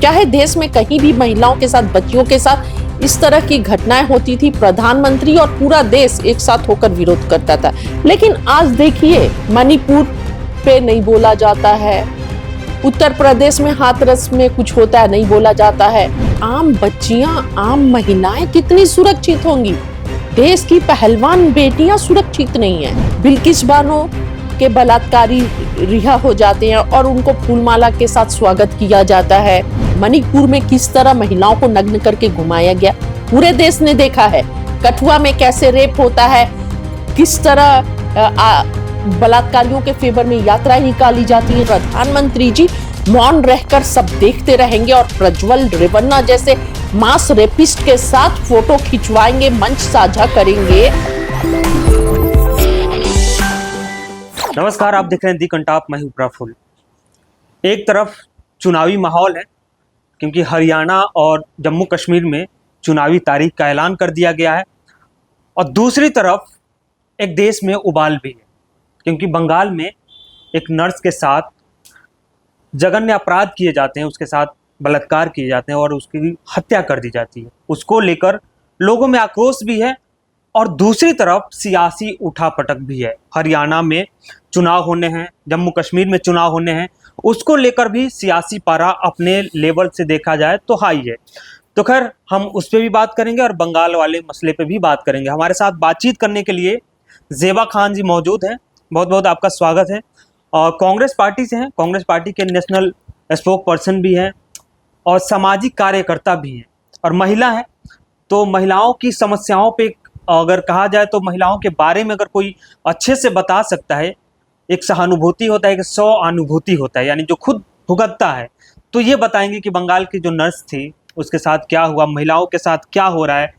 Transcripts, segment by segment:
चाहे देश में कहीं भी महिलाओं के साथ, बच्चियों के साथ इस तरह की घटनाएं होती थी, प्रधानमंत्री और पूरा देश एक साथ होकर विरोध करता था। लेकिन आज देखिए, मणिपुर पे नहीं बोला जाता है, उत्तर प्रदेश में हाथरस में कुछ होता है नहीं बोला जाता है। आम बच्चियां, आम महिलाएं कितनी सुरक्षित होंगी? देश की पहलवान बेटियां सुरक्षित नहीं है। बिल्किस बानो के बलात्कारी रिहा हो जाते हैं और उनको फूलमाला के साथ स्वागत किया जाता है। मणिपुर में किस तरह महिलाओं को नग्न करके घुमाया गया, पूरे देश ने देखा है। कठुआ में कैसे रेप होता है, किस तरह बलात्कारियों के फेवर में यात्राएं निकाली जाती है। प्रधानमंत्री जी मौन रहकर सब देखते रहेंगे और प्रज्वल रेवन्ना जैसे मास रेपिस्ट के साथ फोटो खिंचवाएंगे, मंच साझा करेंगे। नमस्कार, आप देख रहे हैं दी कंटाप, मैं हूं प्रफुल्ल। एक तरफ चुनावी माहौल है क्योंकि हरियाणा और जम्मू कश्मीर में चुनावी तारीख का ऐलान कर दिया गया है, और दूसरी तरफ एक देश में उबाल भी है क्योंकि बंगाल में एक नर्स के साथ जघन्य अपराध किए जाते हैं, उसके साथ बलात्कार किए जाते हैं और उसकी हत्या कर दी जाती है। उसको लेकर लोगों में आक्रोश भी है और दूसरी तरफ सियासी उठापटक भी है। हरियाणा में चुनाव होने हैं, जम्मू कश्मीर में चुनाव होने हैं, उसको लेकर भी सियासी पारा अपने लेवल से देखा जाए तो हाई है। तो खैर, हम उस पर भी बात करेंगे और बंगाल वाले मसले पे भी बात करेंगे। हमारे साथ बातचीत करने के लिए ज़ेबा खान जी मौजूद हैं। बहुत बहुत आपका स्वागत है। और कांग्रेस पार्टी से हैं, कांग्रेस पार्टी के नेशनल स्पोक पर्सन भी हैं और सामाजिक कार्यकर्ता भी हैं, और महिला हैं। तो महिलाओं की समस्याओं पे अगर कहा जाए तो महिलाओं के बारे में अगर कोई अच्छे से बता सकता है, एक सहानुभूति होता है, एक सौ अनुभूति होता है, यानी जो खुद भुगतता है, तो ये बताएंगे कि बंगाल की जो नर्स थी उसके साथ क्या हुआ, महिलाओं के साथ क्या हो रहा है,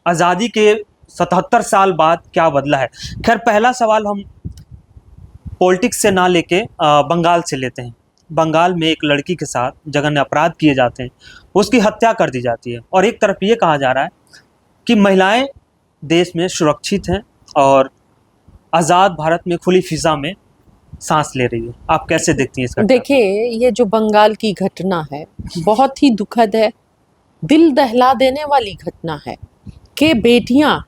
आज़ादी के 77 साल बाद क्या बदला है। खैर, पहला सवाल हम पॉलिटिक्स से ना लेके बंगाल से लेते हैं। बंगाल में एक लड़की के साथ जघन्य अपराध किए जाते हैं, उसकी हत्या कर दी जाती है, और एक तरफ ये कहा जा रहा है कि महिलाएं देश में सुरक्षित हैं और आज़ाद भारत में खुली फिजा में सांस ले रही है। आप कैसे देखती हैं इसका? देखिए, ये जो बंगाल की घटना है बहुत ही दुखद है, दिल दहला देने वाली घटना है कि बेटियां,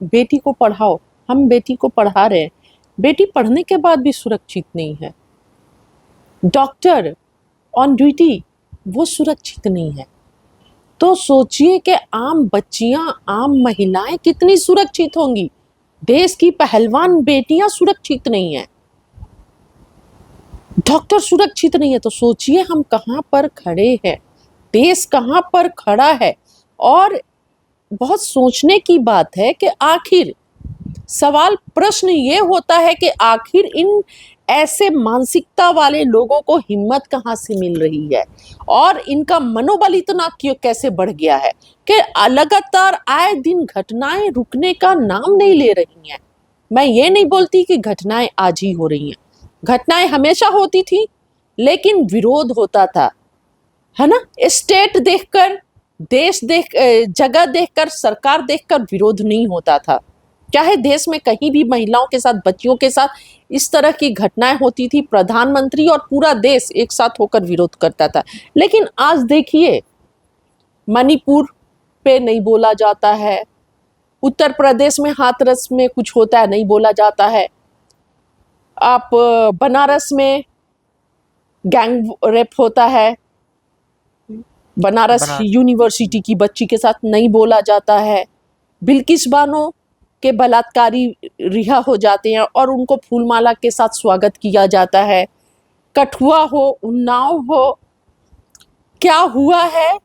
बेटी को पढ़ाओ, हम बेटी को पढ़ा रहे हैं, बेटी पढ़ने के बाद भी सुरक्षित नहीं है। डॉक्टर ऑन ड्यूटी, वो सुरक्षित नहीं है। तो सोचिए कि आम बच्चियां, आम महिलाएं कितनी सुरक्षित होंगी? देश की पहलवान बेटियां सुरक्षित नहीं है, डॉक्टर सुरक्षित नहीं है। तो सोचिए हम कहां पर खड़े हैं, देश कहां पर खड़ा है। और बहुत सोचने की बात है कि आखिर सवाल, प्रश्न ये होता है कि आखिर इन ऐसे मानसिकता वाले लोगों को हिम्मत कहाँ से मिल रही है और इनका मनोबल इतना क्यों, कैसे बढ़ गया है कि लगातार आए दिन घटनाएं रुकने का नाम नहीं ले रही हैं। मैं ये नहीं बोलती कि घटनाएं आज ही हो रही हैं, घटनाएं हमेशा होती थी, लेकिन विरोध होता था, है ना। स्टेट देखकर, देश देख, जगह देखकर, सरकार देखकर विरोध नहीं होता था। चाहे देश में कहीं भी महिलाओं के साथ, बच्चियों के साथ इस तरह की घटनाएं होती थी, प्रधानमंत्री और पूरा देश एक साथ होकर विरोध करता था। लेकिन आज देखिए, मणिपुर पे नहीं बोला जाता है, उत्तर प्रदेश में हाथरस में कुछ होता है नहीं बोला जाता है, आप बनारस में गैंग रेप होता है, बनारस यूनिवर्सिटी की बच्ची के साथ नहीं बोला जाता है, बिल्किस बानो के बलात्कारी रिहा हो जाते हैं और उनको फूलमाला के साथ स्वागत किया जाता है। कठुआ हो, उन्नाव हो, क्या हुआ है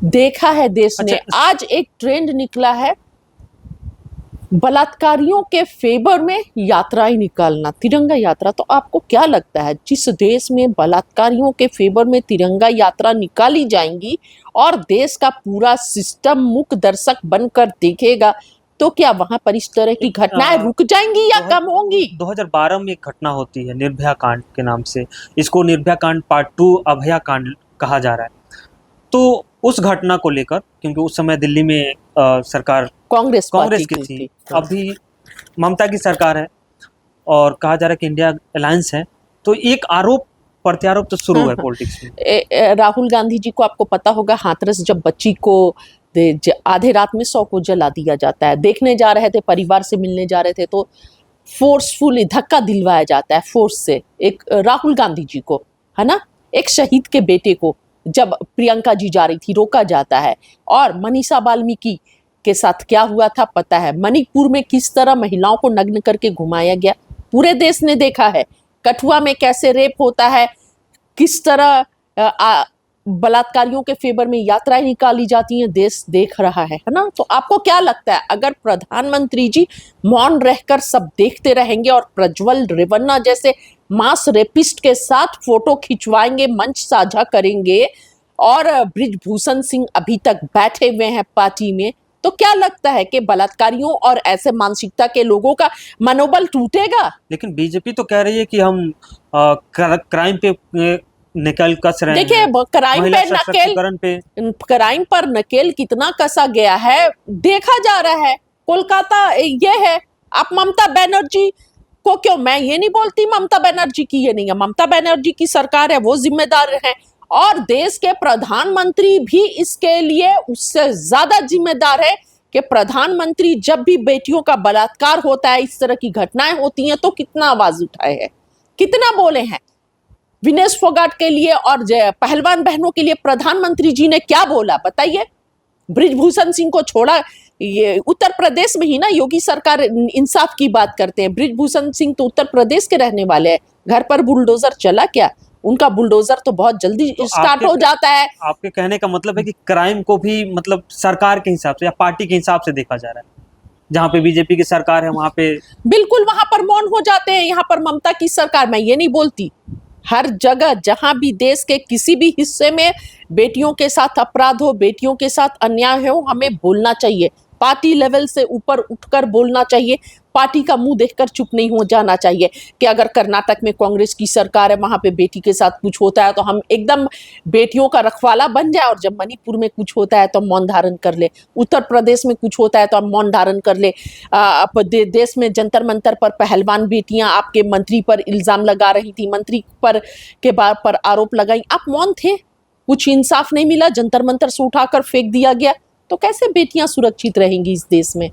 देखा है देश ने। आज एक ट्रेंड निकला है बलात्कारियों के फेवर में यात्राएं निकालना, तिरंगा यात्रा। तो आपको क्या लगता है, जिस देश में बलात्कारियों के फेवर में तिरंगा यात्रा निकाली जाएंगी और देश का पूरा सिस्टम मूक दर्शक बनकर देखेगा, तो क्या वहां पर इस तरह की घटनाएं रुक जाएंगी या कम होंगी? 2012 में एक घटना होती है निर्भया कांड के नाम से, इसको निर्भया कांड पार्ट 2 अभया कांड कहा जा रहा है। तो उस घटना को लेकर, क्योंकि उस समय दिल्ली में सरकार कांग्रेस की थी, अभी ममता की सरकार है और कहा जा रहा है कि इंडिया अलायंस है, तो एक आरोप प्रत्यारोप तो शुरू हाँ, है हाँ। पॉलिटिक्स में। राहुल गांधी जी को आपको पता होगा, हाथरस जब बच्ची को आधे रात में 100 को जला दिया जाता है, देखने जा रहे थे, परिवार से मिलने जा रहे थे, तो फोर्सफुली धक्का दिलवाया जाता है फोर्स से एक राहुल गांधी जी को, है ना, एक शहीद के बेटे को जब प्रियंका जी जा रही थी रोका जाता है। और मनीषा वाल्मीकि के साथ क्या हुआ था पता है, मणिपुर में किस तरह महिलाओं को नग्न करके घुमाया गया, पूरे देश ने देखा है। कठुआ में कैसे रेप होता है, किस तरह बलात्कारियों के फेवर में यात्राएं निकाली जाती हैं, देश देख रहा है ना। तो आपको क्या लगता है, अगर प्रधानमंत्री जी मौन रहकर सब देखते रहेंगे और प्रज्वल रेवन्ना जैसे मास रेपिस्ट के साथ फोटो खिंचवाएंगे, मंच साझा करेंगे, और ब्रिजभूषण सिंह अभी तक बैठे हुए हैं पार्टी में, तो क्या लगता है कि बलात्कारियों और ऐसे मानसिकता के लोगों का मनोबल टूटेगा? लेकिन बीजेपी तो कह रही है कि हम क्राइम पे निकल कस रहे हैं। देखिए, क्राइम महिला पे नकेल, सशक्तिकरण पे क्राइम पर नकेल कितना कसा गया है देखा जा रहा है। कोलकाता ये है, आप ममता बनर्जी को क्यों, मैं ये नहीं बोलती ममता बनर्जी की ये नहीं है, ममता बनर्जी की सरकार है, वो जिम्मेदार है, और देश के प्रधानमंत्री भी इसके लिए उससे ज्यादा जिम्मेदार है कि प्रधानमंत्री जब भी बेटियों का बलात्कार होता है, इस तरह की घटनाएं होती हैं, तो कितना आवाज उठाए हैं, कितना बोले हैं। विनेश फोगाट के लिए और पहलवान बहनों के लिए प्रधानमंत्री जी ने क्या बोला बताइए। ब्रिजभूषण सिंह को छोड़ा, ये उत्तर प्रदेश में ही ना योगी सरकार इंसाफ की बात करते हैं, ब्रिजभूषण सिंह तो उत्तर प्रदेश के रहने वाले हैं, घर पर बुलडोजर चला क्या? उनका बुलडोजर तो बहुत जल्दी तो स्टार्ट हो जाता है। आपके कहने का मतलब है कि क्राइम को भी मतलब सरकार के हिसाब से या पार्टी के हिसाब से देखा जा रहा है, जहाँ पे बीजेपी की सरकार है वहां पे बिल्कुल वहां पर मौन हो जाते हैं। यहाँ पर ममता की सरकार, मैं ये नहीं बोलती, हर जगह जहां भी देश के किसी भी हिस्से में बेटियों के साथ अपराध हो, बेटियों के साथ अन्याय हो, हमें बोलना चाहिए, पार्टी लेवल से ऊपर उठकर बोलना चाहिए, पार्टी का मुंह देखकर चुप नहीं हो जाना चाहिए कि अगर कर्नाटक में कांग्रेस की सरकार है, वहां पे बेटी के साथ कुछ होता है तो हम एकदम बेटियों का रखवाला बन जाए, और जब मणिपुर में कुछ होता है तो हम मौन धारण कर ले, उत्तर प्रदेश में कुछ होता है तो हम मौन धारण कर ले। देश में जंतर मंतर पर पहलवान बेटियां आपके मंत्री पर इल्जाम लगा रही थी, मंत्री पर आरोप लगाई, आप मौन थे, कुछ इंसाफ नहीं मिला, जंतर मंतर से उठाकर फेंक दिया गया, तो कैसे बेटियां सुरक्षित रहेंगी इस देश में?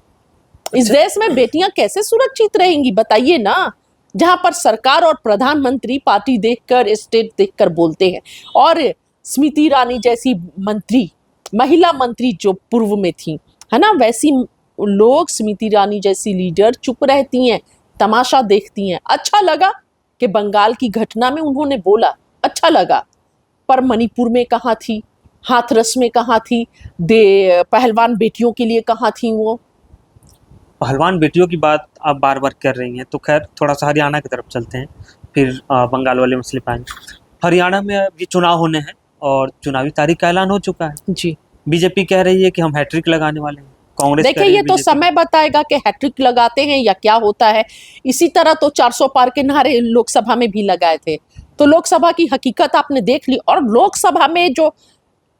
इस देश में बेटियां कैसे सुरक्षित रहेंगी बताइए ना, जहां पर सरकार और प्रधानमंत्री पार्टी देखकर, स्टेट देखकर बोलते हैं। और स्मृति ईरानी जैसी मंत्री, महिला मंत्री जो पूर्व में थी, है ना, वैसी लोग, स्मृति ईरानी जैसी लीडर चुप रहती हैं, तमाशा देखती हैं। अच्छा लगा कि बंगाल की घटना में उन्होंने बोला, अच्छा लगा, पर मणिपुर में कहाँ थी, हाथरस में कहाँ थी, पहलवान बेटियों के लिए कहाँ थी वो? पहलवान बेटियों की बात आप बार बार कर रही हैं, तो खैर थोड़ा सा हरियाणा की तरफ चलते हैं, फिर बंगाल वाले मसले पर आएंगे। हरियाणा में अभी चुनाव होने हैं और चुनावी तारीख का ऐलान हो चुका है जी। बीजेपी कह रही है कि हम हैट्रिक लगाने वाले हैं, कांग्रेस देखिए, ये तो समय बताएगा कि हैट्रिक लगाते हैं या क्या होता है। इसी तरह तो 400 पार के नारे लोकसभा में भी लगाए थे, तो लोकसभा की हकीकत आपने देख ली। और लोकसभा में जो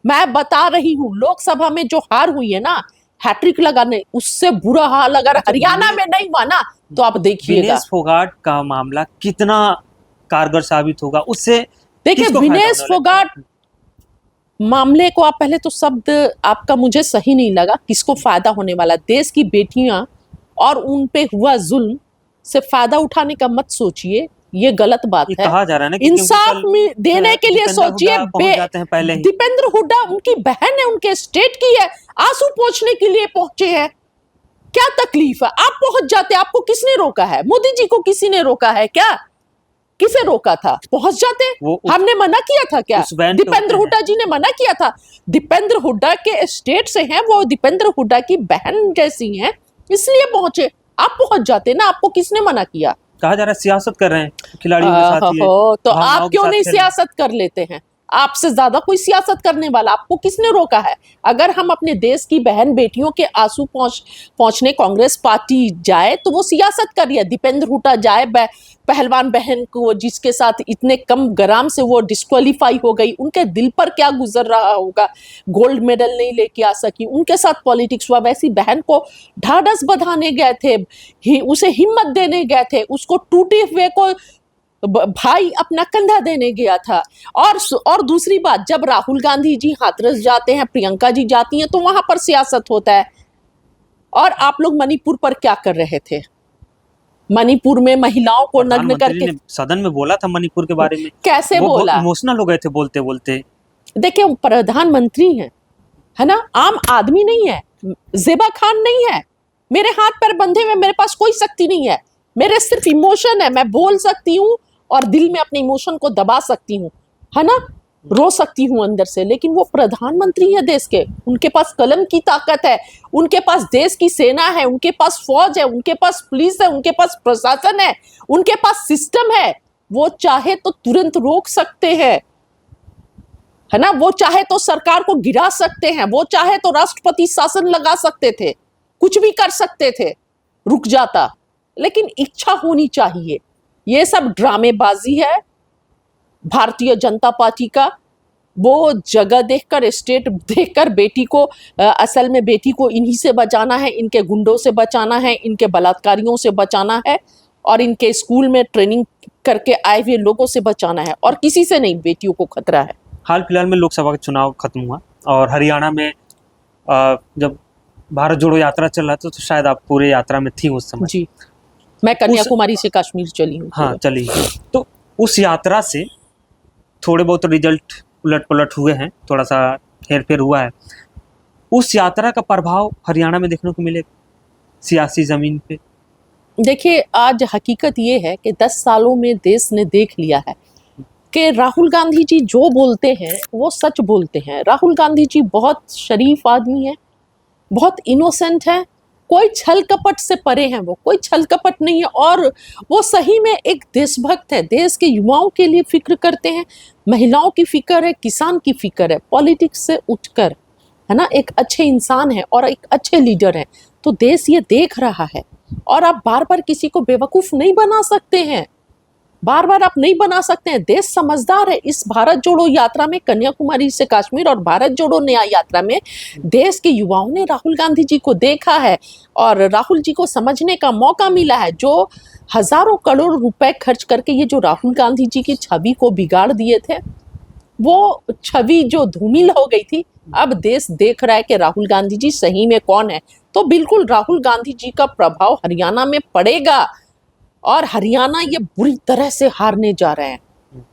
मैं बता रही हूँ, लोकसभा में जो हार हुई है ना, हैट्रिक लगाने, उससे बुरा हाल अगर हरियाणा में नहीं हुआ ना, तो आप देखिएगा विनेश फोगाट का मामला कितना कारगर साबित होगा उससे। देखिए, विनेश फोगाट मामले को आप पहले तो शब्द आपका मुझे सही नहीं लगा, किसको फायदा होने वाला? देश की बेटियां और उन पे हुआ जुल्म से फायदा उठाने का मत सोचिए, ये गलत बात है। कहा जा रहा है ना कि इंसाफ में देने के लिए सोचिए। दीपेंद्र हुड्डा उनकी बहन है, उनके स्टेट की है, आंसू पोंछने के लिए पहुंचे हैं, क्या तकलीफ है? आप पहुंच जाते, आपको किसने रोका है? मोदी जी को किसी ने रोका है क्या? किसे रोका था? पहुंच जाते। हमने मना किया था क्या? दीपेंद्र हुड्डा जी ने मना किया था। दीपेंद्र हुड्डा के स्टेट से हैं वो, दीपेंद्र हुड्डा की बहन जैसी हैं, इसलिए पहुंचे। आप पहुंच जाते ना, आपको किसने मना किया? कहा जा रहा है सियासत कर रहे हैं खिलाड़ियों के साथ, तो आप क्यों नहीं सियासत कर लेते हैं? आपसे ज्यादा कोई सियासत करने वाला, आपको किसने रोका है? अगर हम अपने देश की बहन बेटियों के आंसू पहुंचने कांग्रेस पार्टी जाए तो वो सियासत कर रही है। दीपेंद्र हुड्डा जाए, पहलवान बहन को जिसके साथ इतने कम ग्राम से वो डिस्क्वालीफाई हो गई, उनके दिल पर क्या गुजर रहा होगा, गोल्ड मेडल नहीं लेके आ सकी, उनके साथ पॉलिटिक्स हुआ। वैसी बहन को ढाढ़स बंधाने गए थे, उसे हिम्मत देने गए थे, उसको टूटे हुए को भाई अपना कंधा देने गया था। और दूसरी बात, जब राहुल गांधी जी हाथरस जाते हैं, प्रियंका जी जाती हैं, तो वहां पर सियासत होता है। और आप लोग मणिपुर पर क्या कर रहे थे? मणिपुर में महिलाओं को नग्न प्रधानमंत्री करके ने सदन में बोला था मणिपुर के बारे में, कैसे वो बहुत बोला? इमोशनल हो गए थे बोलते बोलते। देखिए, वो प्रधानमंत्री हैं, है ना, आम आदमी नहीं है, जेबा खान नहीं है। मेरे हाथ पैर बंधे हुए, मेरे पास कोई शक्ति नहीं है, मेरे सिर्फ इमोशन है। मैं बोल सकती हूँ और दिल में अपने इमोशन को दबा सकती हूँ, है ना, रो सकती हूँ अंदर से। लेकिन वो प्रधानमंत्री है देश के, उनके पास कलम की ताकत है, उनके पास देश की सेना है, उनके पास फौज है, उनके पास पुलिस है, उनके पास प्रशासन है, उनके पास सिस्टम है। वो चाहे तो तुरंत रोक सकते हैं, है ना, वो चाहे तो सरकार को गिरा सकते हैं, वो चाहे तो राष्ट्रपति शासन लगा सकते थे, कुछ भी कर सकते थे, रुक जाता। लेकिन इच्छा होनी चाहिए। ये सब ड्रामेबाजी है भारतीय जनता पार्टी का। वो जगह देखकर, स्टेट देखकर बेटी को, असल में बेटी को इन्हीं से बचाना है, इनके गुंडों से बचाना है, इनके बलात्कारियों से बचाना है, और इनके स्कूल में ट्रेनिंग करके आए हुए लोगों से बचाना है, और किसी से नहीं बेटियों को खतरा है। हाल फिलहाल में लोकसभा का चुनाव खत्म हुआ और हरियाणा में जब भारत जोड़ो यात्रा चल रहा था, तो शायद आप पूरे यात्रा में थी उस समय। जी, मैं कन्याकुमारी से कश्मीर चली हूँ। हाँ, चली। तो उस यात्रा से थोड़े बहुत रिजल्ट उलट पलट हुए हैं, थोड़ा सा हेर फेर हुआ है। उस यात्रा का प्रभाव हरियाणा में देखने को मिलेगा सियासी जमीन पे? देखिए, आज हकीकत ये है कि 10 सालों में देश ने देख लिया है कि राहुल गांधी जी जो बोलते हैं वो सच बोलते हैं। राहुल गांधी जी बहुत शरीफ आदमी है, बहुत इनोसेंट है, कोई छल कपट से परे हैं, वो कोई छल कपट नहीं है, और वो सही में एक देशभक्त है। देश के युवाओं के लिए फिक्र करते हैं, महिलाओं की फिक्र है, किसान की फिक्र है, पॉलिटिक्स से उठकर, है ना, एक अच्छे इंसान है और एक अच्छे लीडर है। तो देश ये देख रहा है, और आप बार बार किसी को बेवकूफ नहीं बना सकते हैं, बार बार आप नहीं बना सकते हैं। देश समझदार है। इस भारत जोड़ो यात्रा में, कन्याकुमारी से कश्मीर और भारत जोड़ो न्याय यात्रा में, देश के युवाओं ने राहुल गांधी जी को देखा है और राहुल जी को समझने का मौका मिला है। जो हजारों करोड़ रुपए खर्च करके ये जो राहुल गांधी जी की छवि को बिगाड़ दिए थे, वो छवि जो धूमिल हो गई थी, अब देश देख रहा है कि राहुल गांधी जी सही में कौन है। तो बिल्कुल राहुल गांधी जी का प्रभाव हरियाणा में पड़ेगा, और हरियाणा ये बुरी तरह से हारने जा रहे हैं।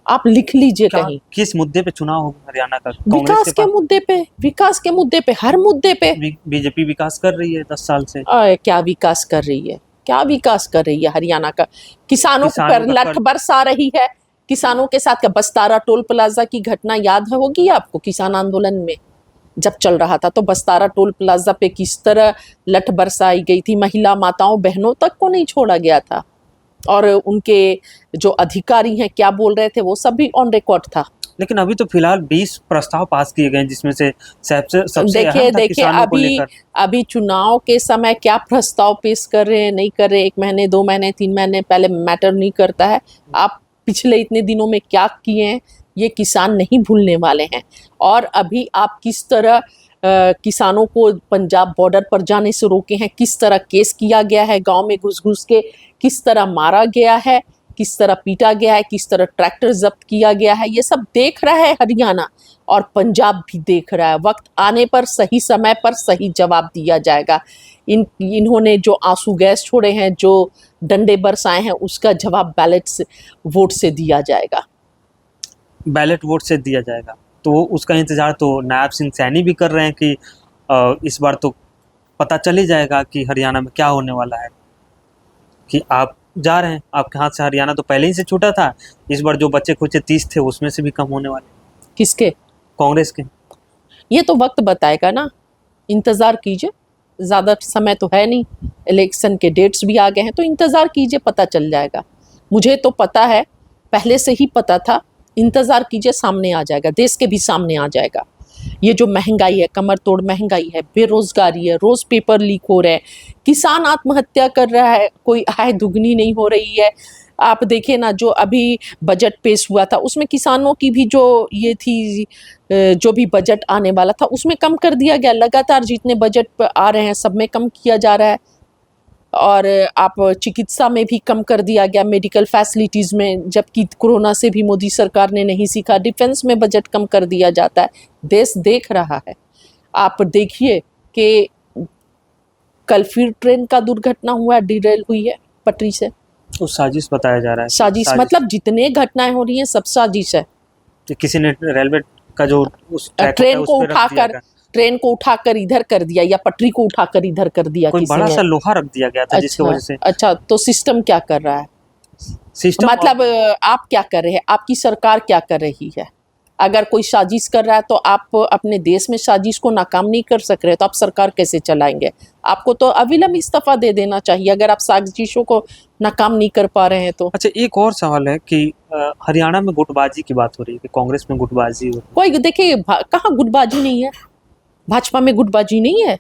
आप लिख लीजिए कहीं। किस मुद्दे पे चुनाव होगा हरियाणा का? विकास के मुद्दे पे, विकास के मुद्दे पे, हर मुद्दे पे। बीजेपी विकास कर रही है 10 साल से। क्या विकास कर रही है, क्या विकास कर रही है हरियाणा का? किसानों पर लठ बरसा रही है, किसानों के साथ का बस्तारा टोल प्लाजा की घटना याद होगी आपको? किसान आंदोलन में जब चल रहा था, तो बस्तारा टोल प्लाजा पे किस तरह लठ बरसाई गई थी, महिला माताओं बहनों तक को नहीं छोड़ा गया था, और उनके जो अधिकारी हैं क्या बोल रहे थे वो सब भी ऑन रिकॉर्ड था। लेकिन अभी तो फिलहाल 20 प्रस्ताव पास किए गए, जिसमें से सबसे देखिए अभी चुनाव के समय क्या प्रस्ताव पेश कर रहे हैं, नहीं कर रहे, 1 महीने 2 महीने 3 महीने पहले मैटर नहीं करता है। आप पिछले इतने दिनों में क्या किए हैं ये किसान नहीं भूलने वाले हैं। और अभी आप किस तरह किसानों को पंजाब बॉर्डर पर जाने से रोके हैं, किस तरह केस किया गया है, गांव में घुस घुस के किस तरह मारा गया है, किस तरह पीटा गया है, किस तरह ट्रैक्टर जब्त किया गया है, ये सब देख रहा है हरियाणा, और पंजाब भी देख रहा है। वक्त आने पर सही समय पर सही जवाब दिया जाएगा। इन्होंने जो आंसू गैस छोड़े हैं, जो डंडे बरसाए हैं, उसका जवाब बैलेट वोट से दिया जाएगा। बैलेट वोट से दिया जाएगा, तो उसका इंतजार तो नायब सिंह सैनी भी कर रहे हैं कि इस बार तो पता चल ही जाएगा कि हरियाणा में क्या होने वाला है। कि आप जा रहे हैं, आपके हाथ से हरियाणा तो पहले ही से छूटा था, इस बार जो बच्चे खुचे 30 थे उसमें से भी कम होने वाले। किसके? कांग्रेस के। ये तो वक्त बताएगा ना, इंतजार कीजिए, ज़्यादा समय तो है नहीं, इलेक्शन के डेट्स भी आ गए हैं, तो इंतज़ार कीजिए, पता चल जाएगा। मुझे तो पता है, पहले से ही पता था, इंतज़ार कीजिए, सामने आ जाएगा, देश के भी सामने आ जाएगा। ये जो महंगाई है, कमर तोड़ महंगाई है, बेरोजगारी है, रोज़ पेपर लीक हो रहे हैं, किसान आत्महत्या कर रहा है, कोई आय दुगनी नहीं हो रही है। आप देखिए ना, जो अभी बजट पेश हुआ था उसमें किसानों की भी जो ये थी, जो भी बजट आने वाला था उसमें कम कर दिया गया। लगातार जितने बजट आ रहे हैं सब में कम किया जा रहा है। और आप चिकित्सा में भी कम कर दिया गया, मेडिकल फैसिलिटीज़ में, जबकि कोरोना से भी मोदी सरकार ने नहीं सीखा। डिफेंस में बजट कम कर दिया जाता है, देश देख रहा है। आप देखिए कि कल फिर ट्रेन का दुर्घटना हुआ, डिरेल हुई है पटरी से। तो साजिश बताया जा रहा है। साजिश मतलब जितने घटनाएं हो रही हैं सब साजिश है। कि किसी ने रेलवे का जो उस ट्रैक ट्रेन को उठाकर इधर कर दिया, या पटरी को उठाकर इधर कर दिया, कोई किसी बड़ा ने। सा लोहा रख दिया गया था जिसकी वजह से। अच्छा, तो सिस्टम क्या कर रहा है? सिस्टम मतलब आप क्या कर रहे हैं, आपकी सरकार क्या कर रही है? अगर कोई साजिश कर रहा है तो आप अपने देश में साजिश को नाकाम नहीं कर सक रहे, तो आप सरकार कैसे चलाएंगे? आपको तो अविलंब इस्तीफा दे देना चाहिए अगर आप साजिशों को नाकाम नहीं कर पा रहे हैं तो। अच्छा, एक और सवाल है कि हरियाणा में गुटबाजी की बात हो रही है कि कांग्रेस में गुटबाजी हो रही है। कोई देखिए कहाँ गुटबाजी नहीं है, भाजपा में गुटबाजी नहीं है,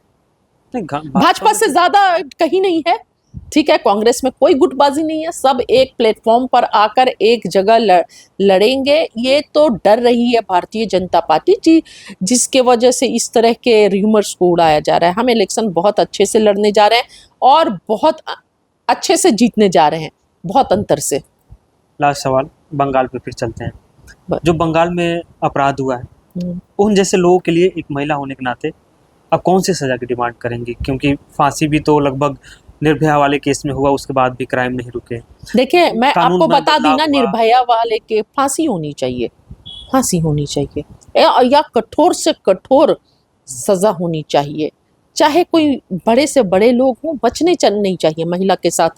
भाजपा से ज्यादा कहीं नहीं है। ठीक है, कांग्रेस में कोई गुटबाजी नहीं है, सब एक प्लेटफॉर्म पर आकर एक जगह लड़ेंगे। ये तो डर रही है भारतीय जनता पार्टी जी, जिसके वजह से इस तरह के र्यूमर्स को उड़ाया जा रहा है। हम इलेक्शन बहुत अच्छे से लड़ने जा रहे हैं और बहुत अच्छे से जीतने जा रहे हैं, बहुत अंतर से। लास्ट सवाल, बंगाल पे फिर चलते हैं। जो बंगाल में अपराध हुआ है, उन जैसे लोगों के लिए एक महिला होने के नाते अब कौन सी सजा की डिमांड करेंगी? क्योंकि फांसी भी तो लगभग निर्भया वाले केस में हुआ, उसके बाद भी क्राइम नहीं रुके। देखिए, मैं आपको बता दी ना, निर्भया वाले के फांसी होनी चाहिए, फांसी होनी चाहिए, या कठोर से कठोर सजा होनी चाहिए। चाहे कोई बड़े से बड़े लोग हों, बचने नहीं चाहिए महिला के साथ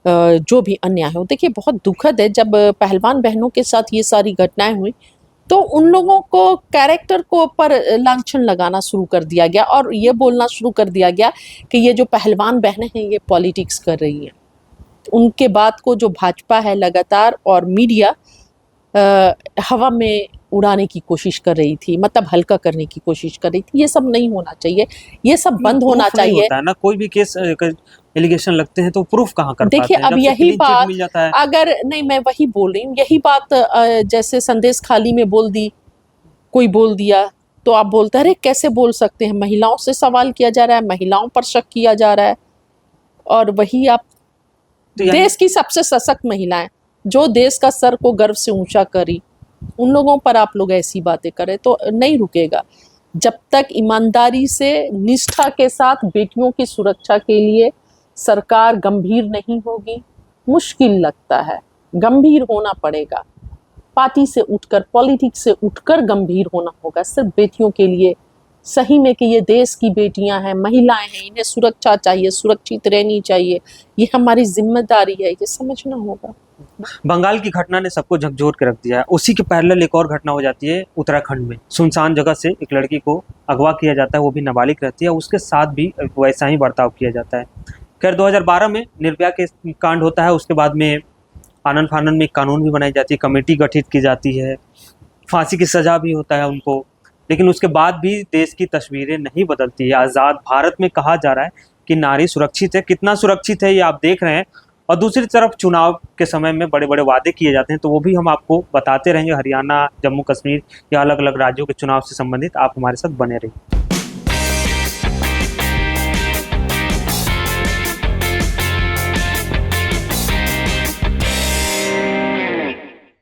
जो भी अन्याय हो। देखिए, बहुत दुखद है जब पहलवान बहनों के साथ ये सारी घटनाएं हुई तो उन लोगों को कैरेक्टर को पर लांछन लगाना शुरू कर दिया गया और ये बोलना शुरू कर दिया गया कि ये जो पहलवान बहनें हैं ये पॉलिटिक्स कर रही हैं। उनके बात को जो भाजपा है लगातार और मीडिया हवा में उड़ाने की कोशिश कर रही थी, मतलब हल्का करने की कोशिश कर रही थी। ये सब नहीं होना चाहिए, ये सब बंद होना चाहिए। होता है ना, कोई भी केस एलिगेशन लगते हैं तो प्रूफ कहाँ कर देखिए, पाते हैं? अब यही बात अगर नहीं, मैं वही बोल रही हूँ, यही बात जैसे संदेश खाली में बोल दी, कोई बोल दिया तो आप बोलते हैं अरे कैसे बोल सकते हैं, महिलाओं से सवाल किया जा रहा है, महिलाओं पर शक किया जा रहा है। और वही आप देश की सबसे सशक्त महिलाएं जो देश का सर को गर्व से ऊंचा करी, उन लोगों पर आप लोग ऐसी बातें करें तो नहीं रुकेगा। जब तक ईमानदारी से निष्ठा के साथ बेटियों की सुरक्षा के लिए सरकार गंभीर नहीं होगी, मुश्किल लगता है, गंभीर होना पड़ेगा। पार्टी से उठकर, पॉलिटिक्स से उठकर गंभीर होना होगा सिर्फ बेटियों के लिए। सही में कि ये देश की बेटियां हैं, महिलाएं हैं, इन्हें सुरक्षा चाहिए, सुरक्षित रहनी चाहिए, ये हमारी जिम्मेदारी है, ये समझना होगा। बंगाल की घटना ने सबको झकझोर के रख दिया है। उसी के पैरेलल एक और घटना हो जाती है उत्तराखंड में। सुनसान जगह से एक लड़की को अगवा किया जाता है, वो भी नाबालिग रहती है, उसके साथ भी वैसा ही बर्ताव किया जाता है। खैर 2012 में निर्भया के कांड होता है, उसके बाद में आनन फानन में एक कानून भी बनाई जाती है, कमेटी गठित की जाती है, फांसी की सजा भी होता है उनको, लेकिन उसके बाद भी देश की तस्वीरें नहीं बदलती है। आज़ाद भारत में कहा जा रहा है कि नारी सुरक्षित है, कितना सुरक्षित है ये आप देख रहे हैं। और दूसरी तरफ चुनाव के समय में बड़े बड़े वादे किए जाते हैं, तो वो भी हम आपको बताते रहेंगे। हरियाणा, जम्मू कश्मीर या अलग अलग राज्यों के चुनाव से संबंधित आप हमारे साथ बने रहिए।